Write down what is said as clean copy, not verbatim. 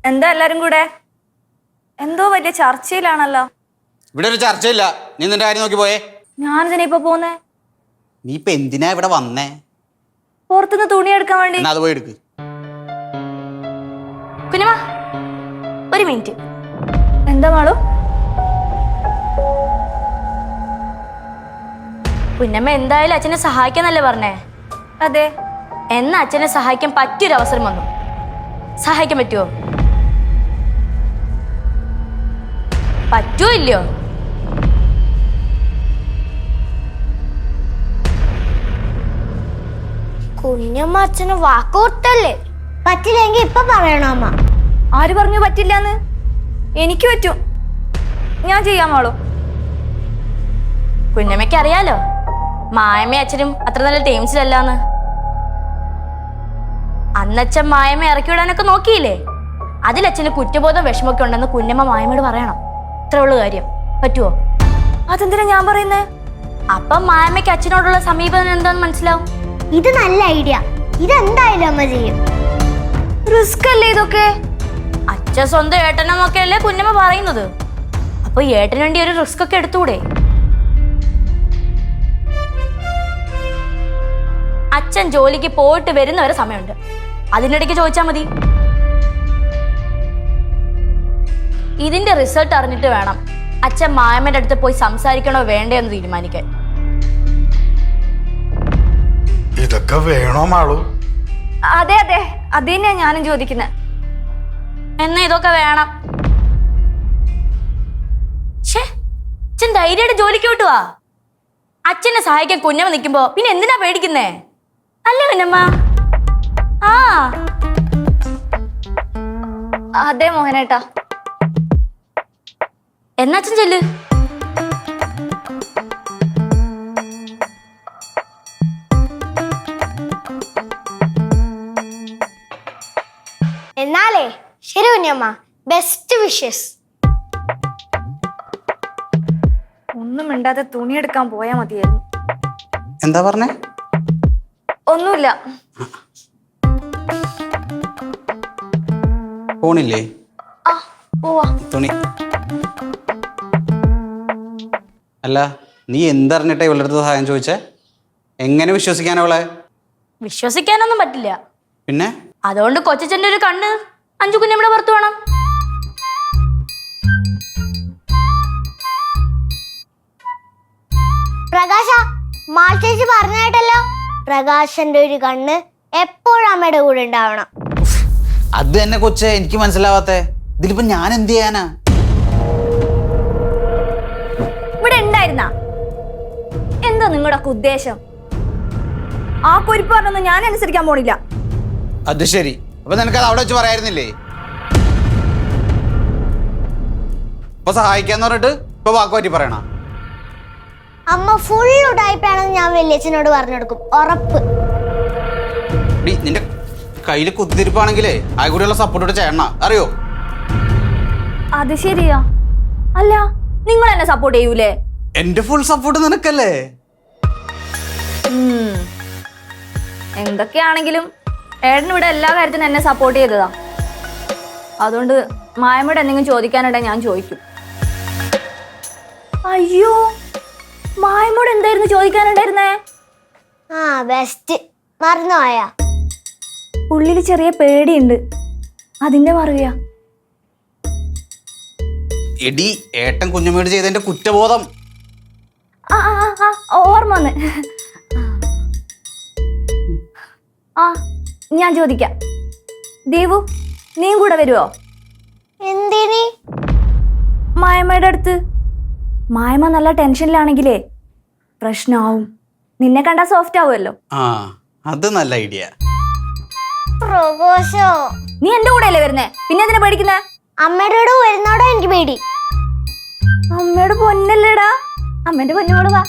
എന്താ എല്ലാരും കൂടെ? എന്തോ വലിയ ചർച്ചയിലാണല്ലോ. ഇവിടെ ഒരു ചർച്ചയില്ല. നീ നിന്റെ കാര്യം നോക്കി പോയേ. ഞാനിതിനെ ഇപ്പൊ പോന്നേ. നീ ഇപ്പൊ എന്തിനാ ഇവിടെ വന്നേ? പുറത്തുനിന്ന് തുണി എടുക്കാൻ വേണ്ടി. അത് പോയി എടുക്ക്. കുഞ്ഞമ്മ ഒരു മിനിറ്റ്. എന്താ മാളു? കുഞ്ഞമ്മ എന്തായാലും അച്ഛനെ സഹായിക്കാന്നല്ലേ പറഞ്ഞേ? അതെ. എന്നാ അച്ഛനെ സഹായിക്കാൻ പറ്റിയൊരു അവസരം വന്നു. സഹായിക്കാൻ പറ്റുമോ? പറ്റുമോ ഇല്ലയോ? കുഞ്ഞമ്മ അച്ഛന് വാക്കുകൊടുത്തല്ലേ? പറ്റില്ലെങ്കിൽ ഇപ്പൊ പറയണോ അമ്മ? ആര് പറഞ്ഞു പറ്റില്ലാന്ന്? എനിക്ക് പറ്റും. ഞാൻ ചെയ്യാൻ മാളു. കുഞ്ഞമ്മയ്ക്ക് അറിയാലോ മായമ്മ അച്ഛനും അത്ര നല്ല ടീംസിലല്ലാന്ന്. അന്നച്ഛൻ മായമ്മ ഇറക്കി വിടാനൊക്കെ നോക്കിയില്ലേ? അതിലച്ഛന് കുറ്റബോധം വിഷമൊക്കെ ഉണ്ടെന്ന് കുഞ്ഞമ്മ മായമ്മയോട് പറയണം. ഇത്ര ഉള്ളു കാര്യം. പറ്റുമോ? അതെന്തിനാ ഞാൻ പറയുന്നേ? അപ്പം മായമ്മയ്ക്ക് അച്ഛനോടുള്ള സമീപനം എന്താന്ന് മനസ്സിലാവും. ഇത് നല്ല ഐഡിയ. ഇതെന്തായാലും അമ്മ ചെയ്യും. റിസ്ക് അല്ലേ ഇതൊക്കെ? അച്ഛൻ സ്വന്തം ഏട്ടനൊക്കെ അല്ലേ കുഞ്ഞമ്മ പറയുന്നത്. അപ്പൊ ഏട്ടന് വേണ്ടി ഒരു റിസ്ക് ഒക്കെ എടുത്തുകൂടെ? അച്ഛൻ ജോലിക്ക് പോയിട്ട് വരുന്നവരെ സമയമുണ്ട്. അതിനിടയ്ക്ക് ചോദിച്ചാൽ മതി. ഇതിന്റെ റിസൾട്ട് അറിഞ്ഞിട്ട് വേണം അച്ഛൻ മായമ്മയുടെ അടുത്ത് പോയി സംസാരിക്കണോ വേണ്ടയോ എന്ന് തീരുമാനിക്കാൻ. ഇതൊക്കെ വേണോ മാളു? അതെ അതെ, അത് തന്നെയാ ഞാനും ചോദിക്കുന്നത്. എന്നാ ഇതൊക്കെ വേണം. അച്ഛൻ ധൈര്യമായിട്ട് ജോലിക്ക് വിട്ടുവാ. അച്ഛനെ സഹായിക്കാൻ കുഞ്ഞമ്മ നിൽക്കുമ്പോ പിന്നെ എന്തിനാ പേടിക്കുന്നേ? അല്ലേ കുഞ്ഞമ്മ? ആ അതെ മോഹനേട്ടാ. എന്നാ അച്ഛൻ ചെല്ല്. എന്നാലേ ശരി കുഞ്ഞമ്മ. Best wishes. ഒന്നും മിണ്ടാതെ തുണി എടുക്കാൻ പോയാ മതിയായിരുന്നു. എന്താ പറഞ്ഞേ? ഒന്നുമില്ല. ഫോണില്ലേ? ആ പോവാ. തുണി അല്ല, നീ എന്തറിഞ്ഞിട്ടാ ഇവളുടെ അടുത്ത് സഹായം ചോദിച്ചേ? എങ്ങനെ വിശ്വസിക്കാനോ അവളെ? വിശ്വസിക്കാനൊന്നും പറ്റില്ല. പിന്നെ അതുകൊണ്ട് കൊച്ചച്ഛൻ്റെ ഒരു കണ്ണ് അഞ്ചു കുഞ്ഞമ്മയുടെ പുറത്ത് വേണം. പ്രകാശ, മാൾ ചേച്ചി പറഞ്ഞായിട്ടല്ലോ, പ്രകാശന്റെ ഒരു കണ്ണ് എപ്പോഴും അമ്മയുടെ കൂടെ ഉണ്ടാവണം. അത് തന്നെ കൊച്ചേ എനിക്ക് മനസ്സിലാവാത്തെ. ഇതിലിപ്പോ ഞാൻ എന്ത് ചെയ്യാനാ? ഇവിടെ ഉണ്ടായിരുന്ന എന്താ നിങ്ങളുടെ ഉദ്ദേശം? ആ കുരിപ്പ് പറഞ്ഞൊന്നും ഞാൻ അനുസരിക്കാൻ പോണില്ല. അത് ശരി. അപ്പൊ നിനക്കത് അവിടെ വെച്ച് പറയായിരുന്നില്ലേ? ഇപ്പൊ സഹായിക്കാന്ന് പറഞ്ഞിട്ട് ഇപ്പൊ വാക്ക് പറ്റി പറയണ? അമ്മ ഫുൾ ഉടായിപ്പാണെന്ന് ഞാൻ വല്യച്ഛനോട് പറഞ്ഞെടുക്കും, ഉറപ്പ്. നിന്റെ കയ്യില് കുത്തിരിപ്പാണെങ്കിലേ ആ കൂടെയുള്ള സപ്പോർട്ടോട് ചെയ്യണ, അറിയോ? അത് ശരിയാ. അല്ല, നിങ്ങൾ എന്നെ സപ്പോർട്ട് ചെയ്യൂലേ? എന്റെ ഫുൾ സപ്പോർട്ട് നിനക്കല്ലേ? എന്തൊക്കെയാണെങ്കിലും ഏട്ടനിവിടെ എല്ലാ കാര്യത്തിനും എന്നെ സപ്പോർട്ട് ചെയ്തതാ. അതുകൊണ്ട് മായമ്മയോട് എന്തെങ്കിലും ചോദിക്കാനുണ്ടെങ്കിൽ ഞാൻ ചോദിക്കും. അയ്യോ, മായമ്മോട് എന്തായിരുന്നു ചോദിക്കാനുണ്ടായിരുന്നേ? ആ ബെസ്റ്റ്. മറന്നുപോയാ? ഉള്ളിൽ ചെറിയ പേടിയുണ്ട്, അതിന്റെ മറുകയാ. എടി, ഏട്ടൻ കുഞ്ഞമ്മയോട് ചെയ്തതിന്റെ കുറ്റബോധം. ആ ആ ആ ഓർമ്മ വന്ന്. ആ ഞാൻ ചോദിക്കാം. ദേവു, നീയും കൂടെ വരുവോ? എന്തിനി? മായമ്മയുടെ അടുത്ത്. മായമ്മ നല്ല ടെൻഷനിലാണെങ്കിലേ പ്രശ്നമാവും. നിന്നെ കണ്ടാ സോഫ്റ്റ് ആവുമല്ലോ. ആ, അത് നല്ല ഐഡിയ. പ്രകാശോ, നീ എന്റെ കൂടെ അല്ലേ വരുന്നേ, പിന്നെ എന്തിനാ പേടിക്കുന്നേ? അമ്മയുടെ കൂടെ വരുന്നോടാ എനിക്ക് പേടി. അമ്മയുടെ പൊന്നല്ലേടാ. അമ്മേന്റെ പൊന്നോട് വാ.